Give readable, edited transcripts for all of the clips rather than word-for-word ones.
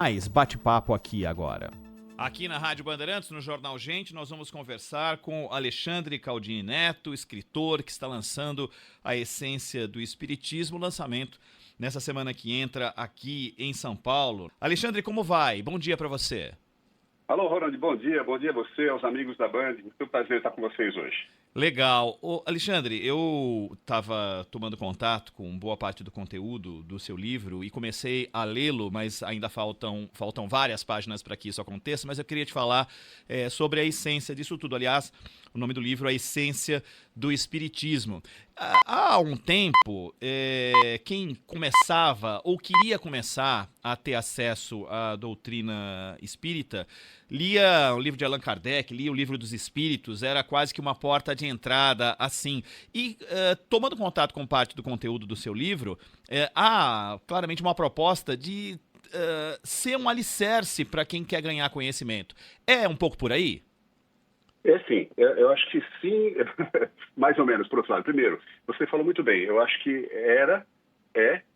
Mais bate-papo aqui agora. Aqui na Rádio Bandeirantes, no Jornal Gente, nós vamos conversar com Alexandre Caldini Neto, escritor que está lançando A Essência do Espiritismo, lançamento nessa semana que entra aqui em São Paulo. Alexandre, como vai? Bom dia para você. Alô, Ronald, bom dia a você, aos amigos da Band. Muito prazer estar com vocês hoje. Legal. Ô, Alexandre, eu estava tomando contato com boa parte do conteúdo do seu livro e comecei a lê-lo, mas ainda faltam várias páginas para que isso aconteça, mas eu queria te falar sobre a essência disso tudo. Aliás, o nome do livro é A Essência do Espiritismo. Há um tempo, quem começava ou queria começar a ter acesso à doutrina espírita lia o livro de Allan Kardec, lia o livro dos Espíritos, era quase que uma porta de entrada assim. E tomando contato com parte do conteúdo do seu livro, há claramente uma proposta de ser um alicerce para quem quer ganhar conhecimento. É um pouco por aí? Sim, eu acho que sim, mais ou menos, por outro lado. Primeiro, você falou muito bem, eu acho que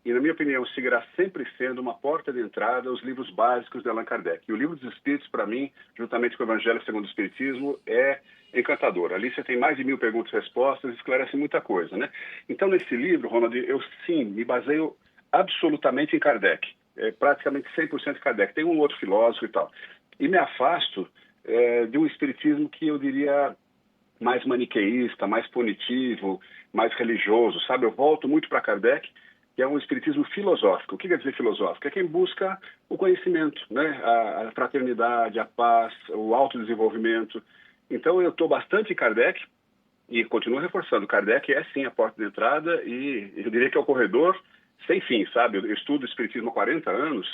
e na minha opinião, seguirá sempre sendo uma porta de entrada aos livros básicos de Allan Kardec. E o Livro dos Espíritos, para mim, juntamente com o Evangelho segundo o Espiritismo, é encantador. Ali você tem mais de 1000 perguntas e respostas, esclarece muita coisa, né? Então, nesse livro, Ronald, eu sim, me baseio absolutamente em Kardec. Praticamente 100% Kardec. Tem um outro filósofo e tal. E me afasto de um espiritismo que eu diria mais maniqueísta, mais punitivo, mais religioso, sabe? Eu volto muito para Kardec, que é um espiritismo filosófico. O que quer dizer filosófico? É quem busca o conhecimento, né? A fraternidade, a paz, o autodesenvolvimento. Então eu estou bastante em Kardec e continuo reforçando. Kardec é sim a porta de entrada e eu diria que é o corredor sem fim, sabe? Eu estudo espiritismo há 40 anos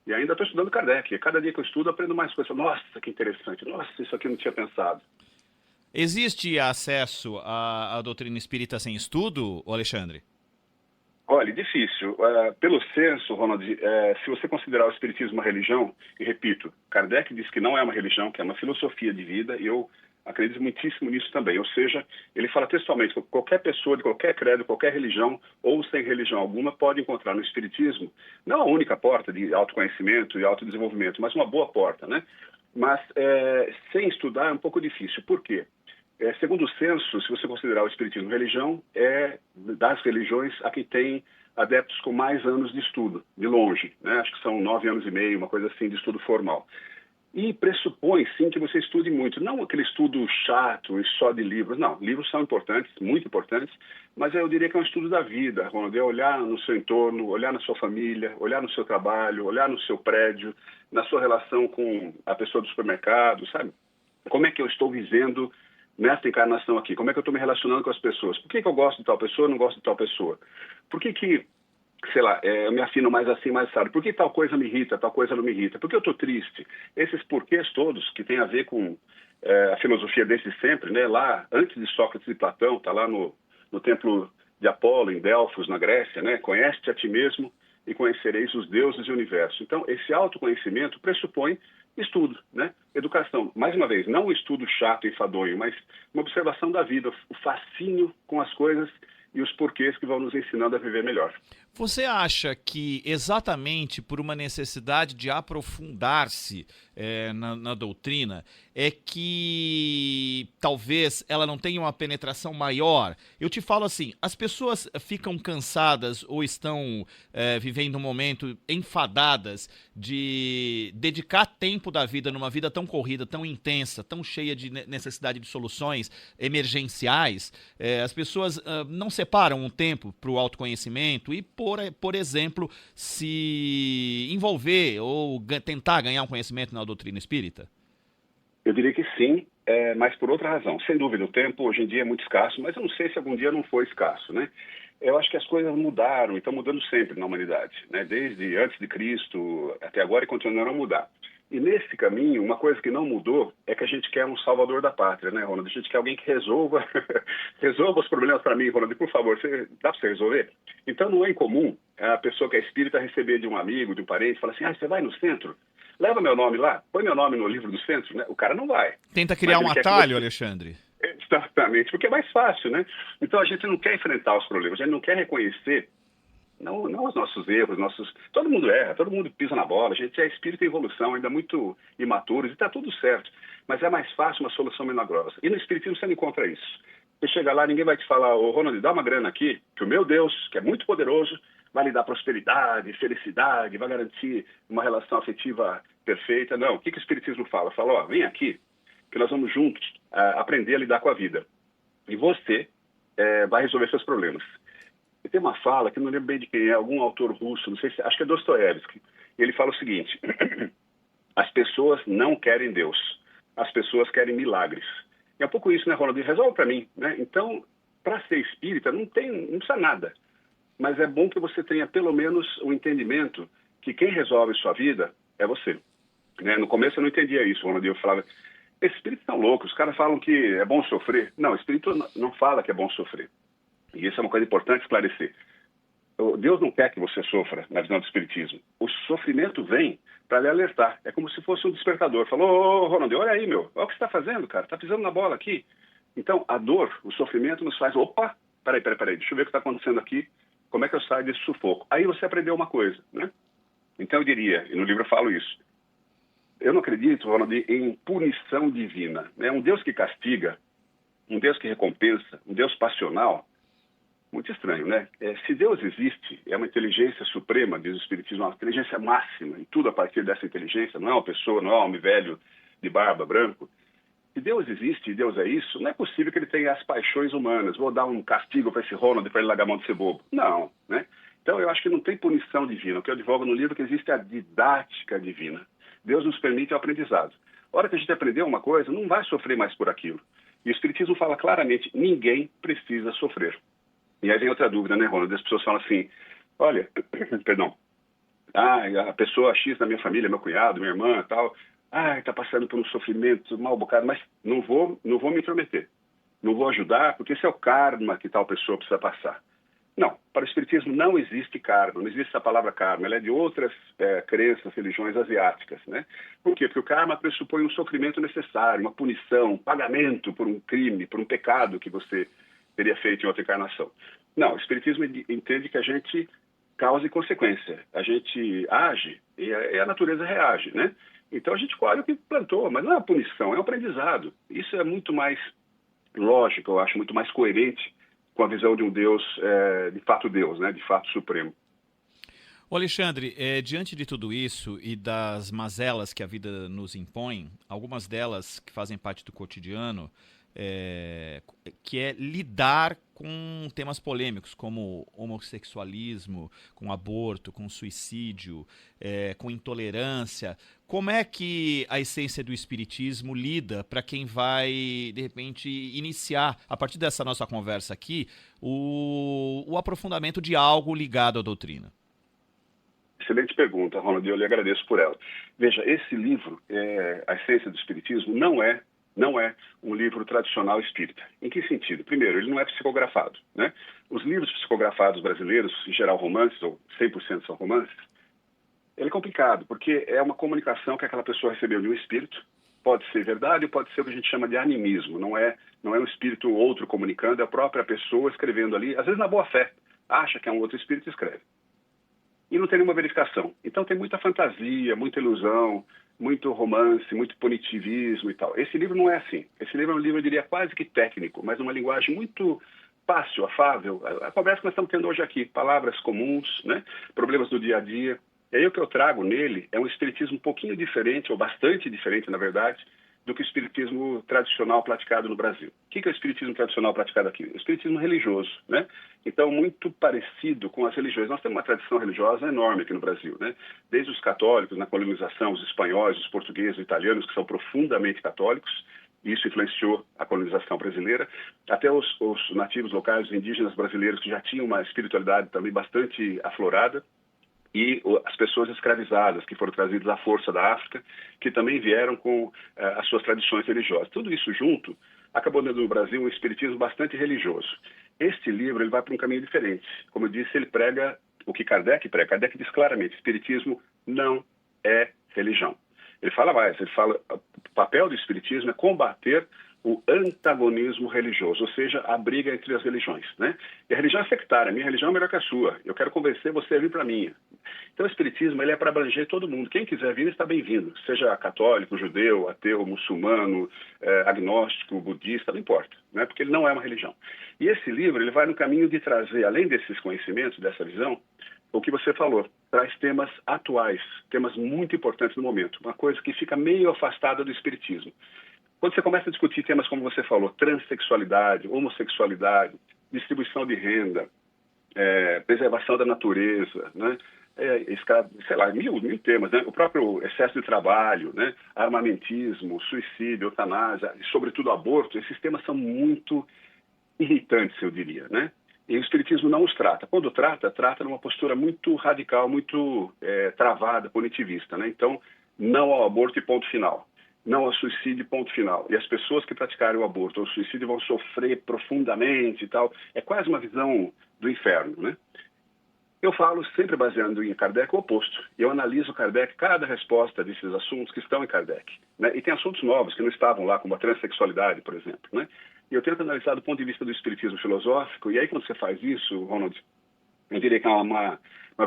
e ainda estou estudando Kardec. Cada dia que eu estudo, aprendo mais coisas. Nossa, que interessante. Nossa, isso aqui eu não tinha pensado. Existe acesso à doutrina espírita sem estudo, Alexandre? Olha, difícil. Pelo censo, Ronald, se você considerar o espiritismo uma religião, e repito, Kardec diz que não é uma religião, que é uma filosofia de vida, e eu acredito muitíssimo nisso também. Ou seja, ele fala textualmente que qualquer pessoa de qualquer credo, qualquer religião, ou sem religião alguma, pode encontrar no espiritismo, não a única porta de autoconhecimento e autodesenvolvimento, mas uma boa porta, né? Mas sem estudar é um pouco difícil. Por quê? Segundo o censo, se você considerar o espiritismo religião, é das religiões a que tem adeptos com mais anos de estudo, de longe, né? Acho que são 9 anos e meio, uma coisa assim, de estudo formal. E pressupõe, sim, que você estude muito. Não aquele estudo chato e só de livros. Não, livros são importantes, muito importantes, mas eu diria que é um estudo da vida, Ronald. É olhar no seu entorno, olhar na sua família, olhar no seu trabalho, olhar no seu prédio, na sua relação com a pessoa do supermercado, sabe? Como é que eu estou vivendo nesta encarnação aqui? Como é que eu estou me relacionando com as pessoas? Por que eu gosto de tal pessoa e não gosto de tal pessoa? Por que sei lá, eu me afino mais assim, mais assado? Por que tal coisa me irrita, tal coisa não me irrita? Por que eu estou triste? Esses porquês todos que têm a ver com a filosofia desde sempre, né? Lá, antes de Sócrates e Platão, está lá no templo de Apolo, em Delfos, na Grécia, né? Conhece-te a ti mesmo e conhecereis os deuses e o universo. Então, esse autoconhecimento pressupõe estudo, né? Educação. Mais uma vez, não um estudo chato e enfadonho, mas uma observação da vida, o fascínio com as coisas e os porquês que vão nos ensinando a viver melhor. Você acha que exatamente por uma necessidade de aprofundar-se na doutrina é que talvez ela não tenha uma penetração maior? Eu te falo assim, as pessoas ficam cansadas ou estão vivendo um momento enfadadas de dedicar tempo da vida numa vida tão corrida, tão intensa, tão cheia de necessidade de soluções emergenciais. As pessoas não separam um tempo para o autoconhecimento e por exemplo, se envolver ou tentar ganhar um conhecimento na doutrina espírita? Eu diria que sim, mas por outra razão. Sem dúvida, o tempo hoje em dia é muito escasso, mas eu não sei se algum dia não foi escasso, né? Eu acho que as coisas mudaram e estão mudando sempre na humanidade, né? Desde antes de Cristo até agora e continuarão a mudar. E nesse caminho, uma coisa que não mudou é que a gente quer um salvador da pátria, né, Ronald? A gente quer alguém que resolva, resolva os problemas para mim, Ronald. Por favor, dá para você resolver? Então não é incomum a pessoa que é espírita receber de um amigo, de um parente, falar assim, você vai no centro? Leva meu nome lá, põe meu nome no livro do centro, né? O cara não vai. Tenta criar um atalho, Alexandre. Exatamente, porque é mais fácil, né? Então a gente não quer enfrentar os problemas, a gente não quer reconhecer não os nossos erros, todo mundo erra, todo mundo pisa na bola, a gente é espírito em evolução, ainda muito imaturos, e está tudo certo, mas é mais fácil uma solução milagrosa. E no espiritismo você não encontra isso. Você chega lá, ninguém vai te falar, ô Ronald, dá uma grana aqui, que o meu Deus, que é muito poderoso, vai lhe dar prosperidade, felicidade, vai garantir uma relação afetiva perfeita. Não, o que o espiritismo fala? Fala, ó, vem aqui, que nós vamos juntos aprender a lidar com a vida. E você vai resolver seus problemas. E tem uma fala, que não lembro bem de quem é, algum autor russo, não sei se, acho que é Dostoiévski. Ele fala o seguinte, as pessoas não querem Deus, as pessoas querem milagres. É um pouco isso, né, Ronald? Resolve para mim, né? Então, para ser espírita, não precisa nada. Mas é bom que você tenha pelo menos o entendimento que quem resolve sua vida é você. Né? No começo eu não entendia isso, Ronald. Eu falava, esses espíritos são loucos, os caras falam que é bom sofrer. Não, o espírito não fala que é bom sofrer. E isso é uma coisa importante esclarecer. Deus não quer que você sofra, na visão do espiritismo. O sofrimento vem para lhe alertar. É como se fosse um despertador. Falou, ô Ronald, olha aí, meu, olha o que você está fazendo, cara. Está pisando na bola aqui. Então, a dor, o sofrimento nos faz, opa, peraí, deixa eu ver o que está acontecendo aqui. Como é que eu saio desse sufoco? Aí você aprendeu uma coisa, né? Então eu diria, e no livro eu falo isso, eu não acredito, Ronald, em punição divina. Né? Um Deus que castiga, um Deus que recompensa, um Deus passional, muito estranho, né? Se Deus existe, é uma inteligência suprema, diz o Espiritismo, uma inteligência máxima, e tudo a partir dessa inteligência, não é uma pessoa, não é um homem velho de barba, branco. Se Deus existe e Deus é isso, não é possível que ele tenha as paixões humanas. Vou dar um castigo para esse Ronald para ele largar a mão de ser bobo. Não, né? Então eu acho que não tem punição divina. O que eu advogo no livro é que existe a didática divina. Deus nos permite o aprendizado. A hora que a gente aprendeu uma coisa, não vai sofrer mais por aquilo. E o Espiritismo fala claramente, ninguém precisa sofrer. E aí vem outra dúvida, né, Ronald? As pessoas falam assim, olha, perdão, a pessoa X da minha família, meu cunhado, minha irmã e tal, está passando por um sofrimento mal bocado, mas não vou me intrometer. Não vou ajudar, porque esse é o karma que tal pessoa precisa passar. Não, para o Espiritismo não existe karma, não existe essa palavra karma, ela é de outras crenças, religiões asiáticas, né? Por quê? Porque o karma pressupõe um sofrimento necessário, uma punição, um pagamento por um crime, por um pecado que você teria feito em outra encarnação. Não, o Espiritismo entende que a gente causa e consequência. A gente age e a natureza reage, né? Então a gente colhe o que plantou, mas não é uma punição, é um aprendizado. Isso é muito mais lógico, eu acho, muito mais coerente com a visão de um Deus, de fato Deus, né? De fato supremo. Ô Alexandre, diante de tudo isso e das mazelas que a vida nos impõe, algumas delas que fazem parte do cotidiano, que é lidar com temas polêmicos como homossexualismo, com aborto, com suicídio, com intolerância. Como é que a essência do espiritismo lida para quem vai, de repente, iniciar, a partir dessa nossa conversa aqui, o aprofundamento de algo ligado à doutrina? Excelente pergunta, Ronald, eu lhe agradeço por ela. Veja, esse livro, A Essência do Espiritismo, não é um livro tradicional espírita. Em que sentido? Primeiro, ele não é psicografado, né? Os livros psicografados brasileiros, em geral romances, ou 100% são romances, ele é complicado, porque é uma comunicação que aquela pessoa recebeu de um espírito, pode ser verdade ou pode ser o que a gente chama de animismo, não é um espírito ou outro comunicando, é a própria pessoa escrevendo ali, às vezes na boa fé, acha que é um outro espírito e escreve. E não tem nenhuma verificação. Então tem muita fantasia, muita ilusão, muito romance, muito punitivismo e tal. Esse livro não é assim. Esse livro é um livro, eu diria, quase que técnico, mas uma linguagem muito fácil, afável. A conversa que nós estamos tendo hoje aqui, palavras comuns, né? Problemas do dia a dia. E aí o que eu trago nele é um espiritismo um pouquinho diferente, ou bastante diferente, na verdade, do que o espiritismo tradicional praticado no Brasil. O que é o espiritismo tradicional praticado aqui? O espiritismo religioso, né? Então, muito parecido com as religiões. Nós temos uma tradição religiosa enorme aqui no Brasil, né? Desde os católicos, na colonização, os espanhóis, os portugueses, os italianos, que são profundamente católicos, e isso influenciou a colonização brasileira, até os nativos locais, os indígenas brasileiros, que já tinham uma espiritualidade também bastante aflorada, e as pessoas escravizadas, que foram trazidas à força da África, que também vieram com as suas tradições religiosas. Tudo isso junto acabou dando no Brasil um espiritismo bastante religioso. Este livro ele vai para um caminho diferente. Como eu disse, ele prega o que Kardec prega. Kardec diz claramente, espiritismo não é religião. Ele fala mais, ele fala, o papel do espiritismo é combater o antagonismo religioso, ou seja, a briga entre as religiões, né? E a religião é sectária, a minha religião é melhor que a sua, eu quero convencer você a vir para a minha. Então o espiritismo ele é para abranger todo mundo, quem quiser vir está bem-vindo, seja católico, judeu, ateu, muçulmano, agnóstico, budista, não importa, né? Porque ele não é uma religião. E esse livro ele vai no caminho de trazer, além desses conhecimentos, dessa visão, o que você falou, traz temas atuais, temas muito importantes no momento, uma coisa que fica meio afastada do espiritismo. Quando você começa a discutir temas como você falou, transexualidade, homossexualidade, distribuição de renda, preservação da natureza, né? Sei lá, mil temas, né? O próprio excesso de trabalho, né? Armamentismo, suicídio, eutanásia, e sobretudo aborto, esses temas são muito irritantes, eu diria, né? E o espiritismo não os trata. Quando trata numa postura muito radical, muito travada, punitivista, né? Então, não ao aborto e ponto final. Não ao suicídio, ponto final. E as pessoas que praticarem o aborto ou o suicídio vão sofrer profundamente e tal. É quase uma visão do inferno, né? Eu falo, sempre baseando em Kardec, o oposto. Eu analiso Kardec, cada resposta desses assuntos que estão em Kardec, né? E tem assuntos novos que não estavam lá, como a transexualidade, por exemplo, né? E eu tento analisar do ponto de vista do espiritismo filosófico, e aí quando você faz isso, Ronald, eu diria que é uma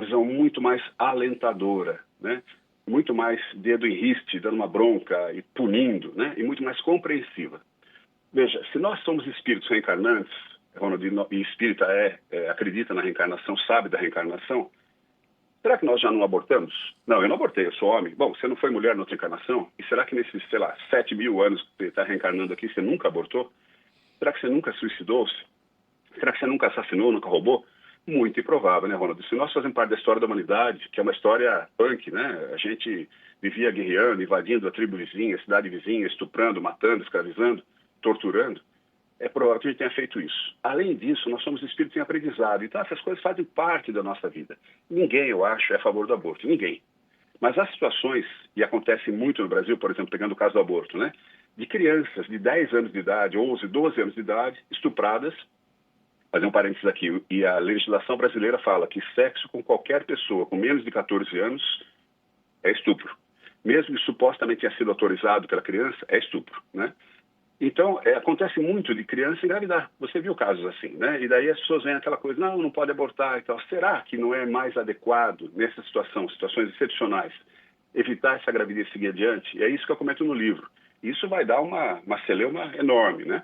visão muito mais alentadora, né? Muito mais dedo em riste, dando uma bronca e punindo, né? E muito mais compreensiva. Veja, se nós somos espíritos reencarnantes, Ronald, e espírita acredita na reencarnação, sabe da reencarnação, será que nós já não abortamos? Não, eu não abortei, eu sou homem. Bom, você não foi mulher na outra encarnação? E será que nesses, 7.000 anos que você está reencarnando aqui, você nunca abortou? Será que você nunca suicidou-se? Será que você nunca assassinou, nunca roubou? Muito improvável, né, Ronald? Se nós fazemos parte da história da humanidade, que é uma história punk, né? A gente vivia guerreando, invadindo a tribo vizinha, a cidade vizinha, estuprando, matando, escravizando, torturando. É provável que a gente tenha feito isso. Além disso, nós somos espíritos em aprendizado. Então, essas coisas fazem parte da nossa vida. Ninguém, eu acho, é a favor do aborto. Ninguém. Mas há situações, e acontece muito no Brasil, por exemplo, pegando o caso do aborto, né? De crianças de 10 anos de idade, 11, 12 anos de idade, estupradas. Fazer um parênteses aqui, e a legislação brasileira fala que sexo com qualquer pessoa com menos de 14 anos é estupro. Mesmo que supostamente tenha sido autorizado pela criança, é estupro, né? Então, acontece muito de criança engravidar. Você viu casos assim, né? E daí as pessoas veem aquela coisa, não pode abortar e tal. Será que não é mais adequado, nessa situação, situações excepcionais, evitar essa gravidez e seguir adiante? E é isso que eu comento no livro. Isso vai dar uma celeuma enorme, né?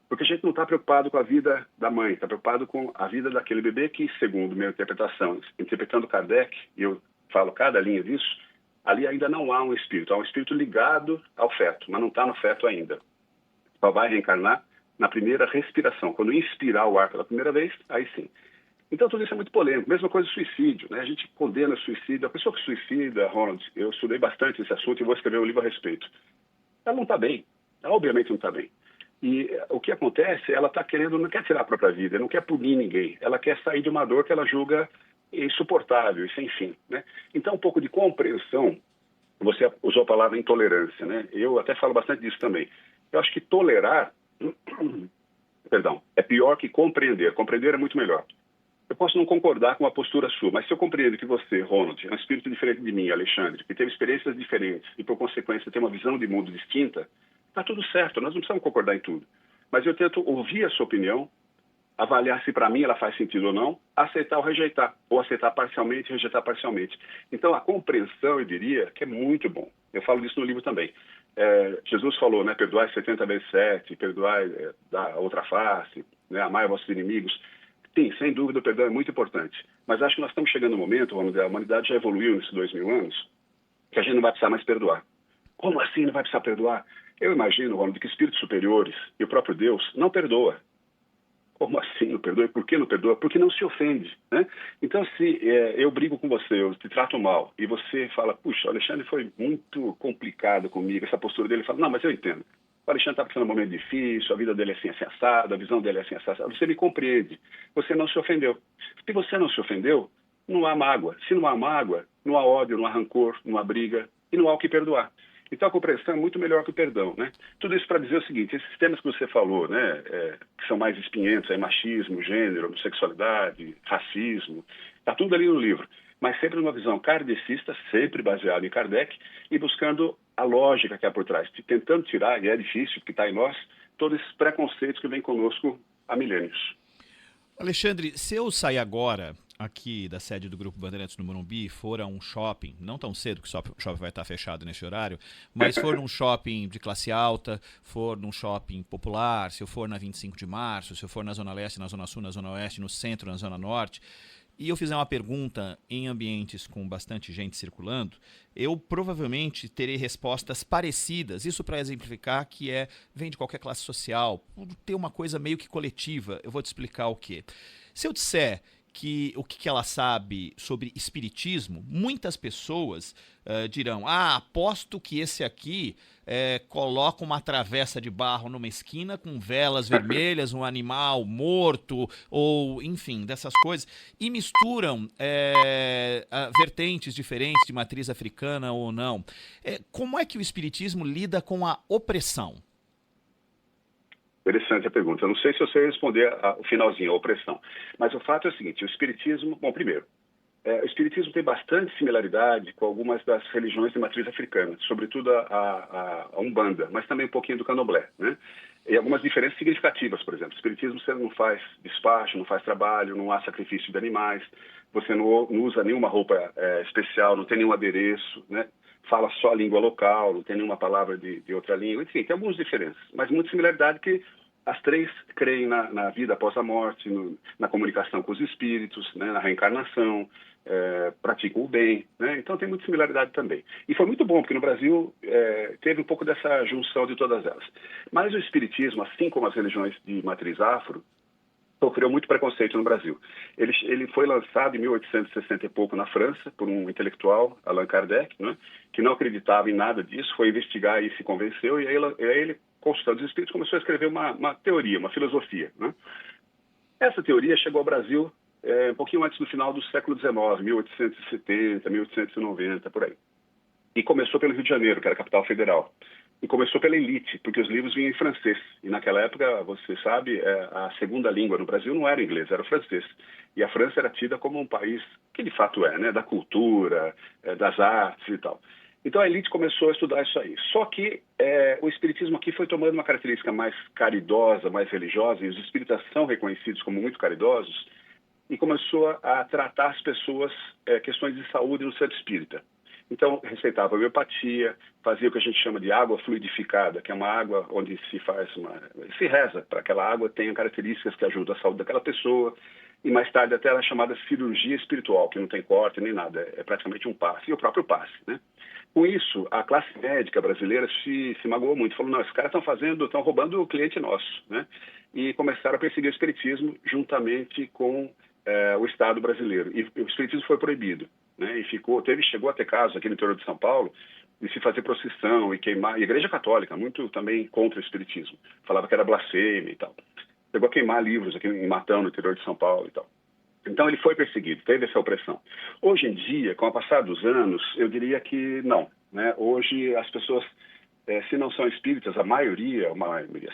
Porque a gente não está preocupado com a vida da mãe, está preocupado com a vida daquele bebê que, segundo minha interpretação, interpretando Kardec, e eu falo cada linha disso, ali ainda não há um espírito ligado ao feto, mas não está no feto ainda. Só vai reencarnar na primeira respiração. Quando inspirar o ar pela primeira vez, aí sim. Então tudo isso é muito polêmico. Mesma coisa do suicídio, né? A gente condena o suicídio. A pessoa que suicida, Ronald, eu estudei bastante esse assunto e vou escrever um livro a respeito. Ela não está bem. Ela obviamente não está bem. E o que acontece, ela está querendo, não quer tirar a própria vida, não quer punir ninguém. Ela quer sair de uma dor que ela julga insuportável e sem fim, né? Então um pouco de compreensão. Você usou a palavra intolerância, né? Eu até falo bastante disso também. Eu acho que tolerar, é pior que compreender. Compreender é muito melhor. Eu posso não concordar com a postura sua, mas se eu compreendo que você, Ronald, é um espírito diferente de mim, Alexandre, que teve experiências diferentes e, por consequência, tem uma visão de mundo distinta, está tudo certo, nós não precisamos concordar em tudo. Mas eu tento ouvir a sua opinião, avaliar se para mim ela faz sentido ou não, aceitar ou rejeitar, ou aceitar parcialmente e rejeitar parcialmente. Então, a compreensão, eu diria, que é muito bom. Eu falo disso no livro também. Jesus falou, né, perdoai 70 vezes 7, perdoai da outra face, né, amai vossos inimigos. Sim, sem dúvida o perdão é muito importante. Mas acho que nós estamos chegando no momento, vamos dizer, a humanidade já evoluiu nesses 2.000 anos, que a gente não vai precisar mais perdoar. Como assim não vai precisar perdoar? Eu imagino, Ronald, que espíritos superiores e o próprio Deus não perdoa. Como assim não perdoa? Por que não perdoa? Porque não se ofende, né? Então, se eu brigo com você, eu te trato mal, e você fala, puxa, o Alexandre foi muito complicado comigo, essa postura dele, fala, não, mas eu entendo. O Alexandre está passando um momento difícil, a vida dele é assim, assim assada, a visão dele é assim, assada. Você me compreende, você não se ofendeu. Se você não se ofendeu, não há mágoa. Se não há mágoa, não há ódio, não há rancor, não há briga, e não há o que perdoar. Então a compreensão é muito melhor que o perdão, né? Tudo isso para dizer o seguinte, esses temas que você falou, né, que são mais espinhentos, machismo, gênero, homossexualidade, racismo, está tudo ali no livro, mas sempre numa visão kardecista, sempre baseado em Kardec, e buscando a lógica que há por trás, tentando tirar, e é difícil, porque está em nós, todos esses preconceitos que vêm conosco há milênios. Alexandre, se eu sair agora aqui da sede do Grupo Bandeirantes no Morumbi, for a um shopping, não tão cedo que o shopping vai estar fechado nesse horário, mas for num shopping de classe alta, for num shopping popular, se eu for na 25 de março, se eu for na Zona Leste, na Zona Sul, na Zona Oeste, no Centro, na Zona Norte, e eu fizer uma pergunta em ambientes com bastante gente circulando, eu provavelmente terei respostas parecidas. Isso para exemplificar que vem de qualquer classe social, ter uma coisa meio que coletiva. Eu vou te explicar o quê. Se eu disser o que ela sabe sobre espiritismo, muitas pessoas dirão, aposto que esse aqui coloca uma travessa de barro numa esquina com velas vermelhas, um animal morto, ou enfim, dessas coisas, e misturam vertentes diferentes de matriz africana ou não. Como é que o espiritismo lida com a opressão? Interessante a pergunta. Eu não sei se eu sei responder o finalzinho, a opressão. Mas o fato é o seguinte, o espiritismo... Bom, primeiro, o espiritismo tem bastante similaridade com algumas das religiões de matriz africana, sobretudo a Umbanda, mas também um pouquinho do Candomblé, né? E algumas diferenças significativas, por exemplo. O espiritismo você não faz despacho, não faz trabalho, não há sacrifício de animais, você não usa nenhuma roupa especial, não tem nenhum adereço, né? Fala só a língua local, não tem nenhuma palavra de outra língua. Enfim, tem algumas diferenças, mas muita similaridade que as três creem na vida após a morte, na comunicação com os espíritos, né, na reencarnação, praticam o bem, né? Então tem muita similaridade também. E foi muito bom, porque no Brasil teve um pouco dessa junção de todas elas. Mas o espiritismo, assim como as religiões de matriz afro, sofreu muito preconceito no Brasil. Ele foi lançado em 1860 e pouco na França por um intelectual, Allan Kardec, né, que não acreditava em nada disso, foi investigar e se convenceu, e aí ele, consultando os espíritos, começou a escrever uma teoria, uma filosofia, né? Essa teoria chegou ao Brasil um pouquinho antes do final do século XIX, 1870, 1890, por aí. E começou pelo Rio de Janeiro, que era a capital federal. E começou pela elite, porque os livros vinham em francês. E naquela época, você sabe, a segunda língua no Brasil não era inglês, era o francês. E a França era tida como um país, que de fato né, da cultura, das artes e tal. Então a elite começou a estudar isso aí. Só que o espiritismo aqui foi tomando uma característica mais caridosa, mais religiosa, e os espíritas são reconhecidos como muito caridosos, e começou a tratar as pessoas questões de saúde no centro espírita. Então, receitava homeopatia, fazia o que a gente chama de água fluidificada, que é uma água onde se reza para que aquela água tenha características que ajudam a saúde daquela pessoa, e mais tarde até ela é chamada cirurgia espiritual, que não tem corte nem nada, é praticamente um passe, e o próprio passe, né? Com isso, a classe médica brasileira se magoou muito, falou, não, esses caras estão roubando o cliente nosso, né? E começaram a perseguir o espiritismo juntamente com o Estado brasileiro, e o espiritismo foi proibido, né? E chegou a ter casos aqui no interior de São Paulo de se fazer procissão e queimar, e a Igreja Católica, muito também contra o espiritismo, falava que era blasfêmia e tal. Chegou a queimar livros aqui em Matão, no interior de São Paulo e tal. Então ele foi perseguido, teve essa opressão. Hoje em dia, com o passar dos anos, eu diria que não, né? Hoje as pessoas, se não são espíritas, a maioria,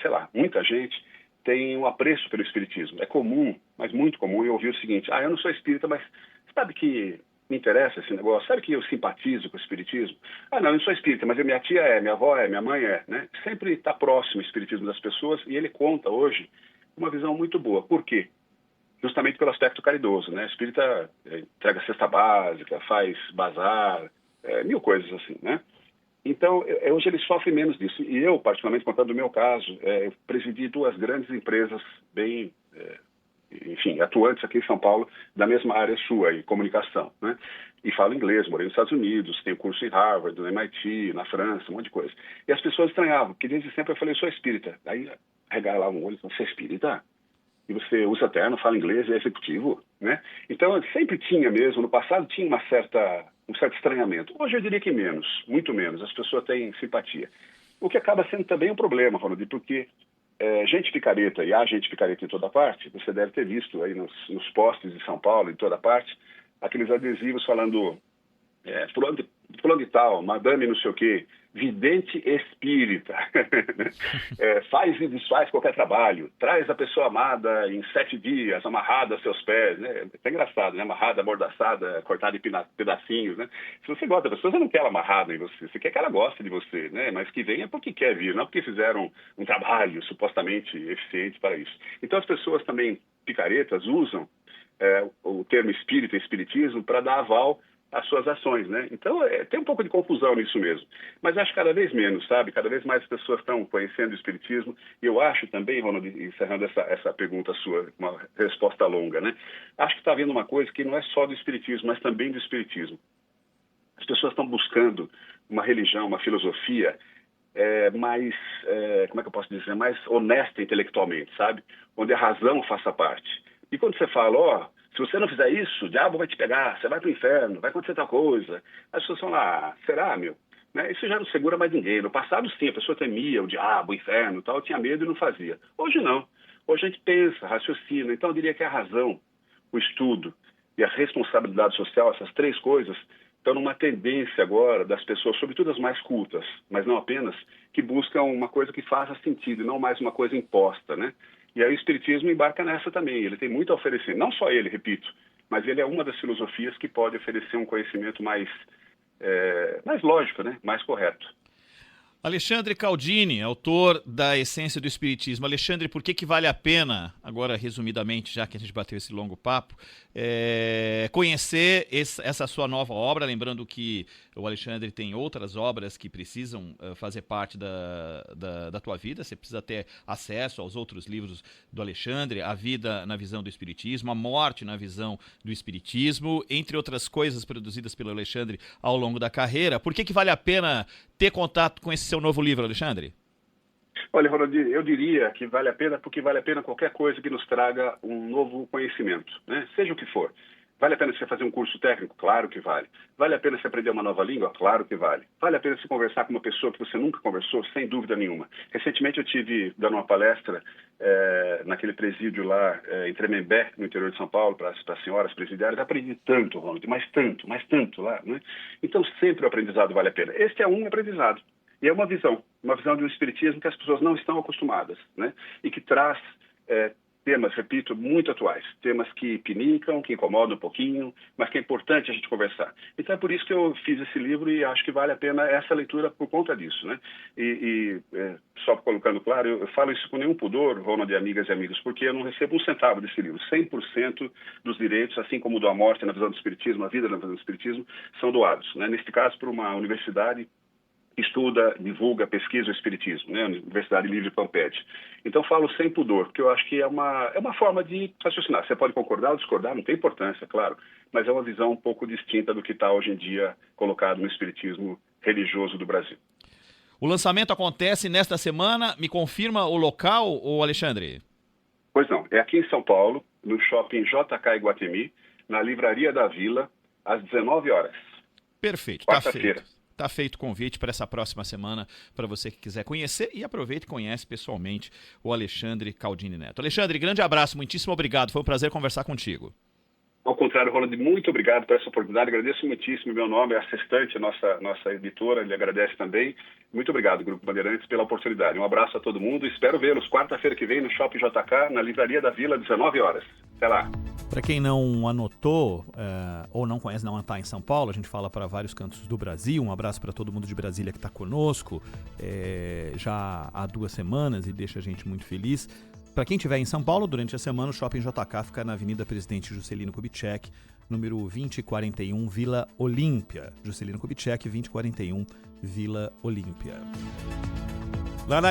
sei lá, muita gente tem um apreço pelo espiritismo. É comum, mas muito comum, eu ouvir o seguinte, eu não sou espírita, mas sabe que me interessa esse negócio? Sabe que eu simpatizo com o espiritismo? Não, eu não sou espírita, mas minha tia minha avó minha mãe né? Sempre está próximo o espiritismo das pessoas, e ele conta hoje uma visão muito boa. Por quê? Justamente pelo aspecto caridoso, né? O espírita entrega cesta básica, faz bazar, mil coisas assim, né? Então, hoje ele sofre menos disso. E eu, particularmente, contando o meu caso, eu presidi duas grandes empresas bem, enfim, atuantes aqui em São Paulo, da mesma área sua, em comunicação, né? E falo inglês, morei nos Estados Unidos, tenho curso em Harvard, no MIT, na França, um monte de coisa. E as pessoas estranhavam, porque desde sempre eu falei, eu sou espírita. Aí regalavam o olho e falavam, você é espírita? E você usa terno, fala inglês e é executivo, né? Então, sempre tinha mesmo, no passado tinha um certo estranhamento. Hoje eu diria que menos, muito menos, as pessoas têm simpatia. O que acaba sendo também um problema, Ronald, porque gente picareta, e há gente picareta em toda parte, você deve ter visto aí nos postes de São Paulo, em toda parte, aqueles adesivos falando fulano de tal, madame não sei o quê, vidente espírita, faz e desfaz qualquer trabalho, traz a pessoa amada em 7 dias, amarrada a seus pés, né? É engraçado, né? Amarrada, amordaçada, cortada em pedacinhos, né? Se você gosta da pessoa, você não quer ela amarrada em você, você quer que ela goste de você, né? Mas que venha porque quer vir, não porque fizeram um trabalho supostamente eficiente para isso. Então as pessoas também, picaretas, usam o termo espírita e espiritismo para dar aval às suas ações, né? Então, tem um pouco de confusão nisso mesmo. Mas acho cada vez menos, sabe? Cada vez mais as pessoas estão conhecendo o espiritismo. E eu acho também, Ronald, encerrando essa pergunta sua, uma resposta longa, né? Acho que está havendo uma coisa que não é só do espiritismo, mas também do espiritismo. As pessoas estão buscando uma religião, uma filosofia mais, como é que eu posso dizer, mais honesta intelectualmente, sabe? Onde a razão faça parte. E quando você fala, se você não fizer isso, o diabo vai te pegar, você vai para o inferno, vai acontecer tal coisa. As pessoas falam, será, meu? Né? Isso já não segura mais ninguém. No passado, sim, a pessoa temia o diabo, o inferno e tal, tinha medo e não fazia. Hoje não. Hoje a gente pensa, raciocina. Então eu diria que a razão, o estudo e a responsabilidade social, essas 3 coisas, estão numa tendência agora das pessoas, sobretudo as mais cultas, mas não apenas, que buscam uma coisa que faça sentido e não mais uma coisa imposta, né? E aí o espiritismo embarca nessa também. Ele tem muito a oferecer. Não só ele, repito, mas ele é uma das filosofias que pode oferecer um conhecimento mais lógico, né? Mais correto. Alexandre Caldini, autor da Essência do Espiritismo. Alexandre, por que vale a pena, agora resumidamente, já que a gente bateu esse longo papo, conhecer essa sua nova obra? Lembrando que o Alexandre tem outras obras que precisam fazer parte da tua vida. Você precisa ter acesso aos outros livros do Alexandre, A Vida na Visão do Espiritismo, A Morte na Visão do Espiritismo, entre outras coisas produzidas pelo Alexandre ao longo da carreira. Por que vale a pena ter contato com esse seu novo livro, Alexandre? Olha, Ronald, eu diria que vale a pena porque vale a pena qualquer coisa que nos traga um novo conhecimento, né? Seja o que for. Vale a pena você fazer um curso técnico? Claro que vale. Vale a pena você aprender uma nova língua? Claro que vale. Vale a pena você conversar com uma pessoa que você nunca conversou? Sem dúvida nenhuma. Recentemente eu estive dando uma palestra naquele presídio lá em Tremembé, no interior de São Paulo, para as senhoras presidiárias. Aprendi tanto, Ronald, mas tanto lá, né? Então sempre o aprendizado vale a pena. Este é um aprendizado. E é uma visão de um espiritismo que as pessoas não estão acostumadas, né? E que traz temas, repito, muito atuais, temas que pinicam, que incomodam um pouquinho, mas que é importante a gente conversar. Então é por isso que eu fiz esse livro e acho que vale a pena essa leitura por conta disso, né? Só colocando claro, eu falo isso com nenhum pudor, Ronald, de amigas e amigos, porque eu não recebo um centavo desse livro. 100% dos direitos, assim como o da morte na visão do espiritismo, a vida na visão do espiritismo, são doados, né? Neste caso, por uma universidade estuda, divulga, pesquisa o espiritismo, né? Universidade Livre Pampete. Então falo sem pudor, porque eu acho que é uma forma de raciocinar. Você pode concordar ou discordar, não tem importância, claro, mas é uma visão um pouco distinta do que está hoje em dia colocado no espiritismo religioso do Brasil. O lançamento acontece nesta semana. Me confirma o local, ô Alexandre? Pois não, é aqui em São Paulo, no Shopping JK Iguatemi, na Livraria da Vila, às 19 horas. Perfeito, quarta-feira. Tá feito o convite para essa próxima semana, para você que quiser conhecer, e aproveita e conhece pessoalmente o Alexandre Caldini Neto. Alexandre, grande abraço, muitíssimo obrigado, foi um prazer conversar contigo. Ao contrário, Ronald, muito obrigado por essa oportunidade, agradeço muitíssimo, meu nome é Assistente, nossa editora, ele agradece também. Muito obrigado, Grupo Bandeirantes, pela oportunidade. Um abraço a todo mundo, espero vê-los quarta-feira que vem no Shopping JK, na Livraria da Vila, 19 horas. Até lá. Para quem não anotou ou não conhece, não está em São Paulo, a gente fala para vários cantos do Brasil. Um abraço para todo mundo de Brasília que está conosco já há 2 semanas e deixa a gente muito feliz. Para quem estiver em São Paulo, durante a semana, o Shopping JK fica na Avenida Presidente Juscelino Kubitschek, número 2041, Vila Olímpia. Juscelino Kubitschek, 2041, Vila Olímpia. Lá na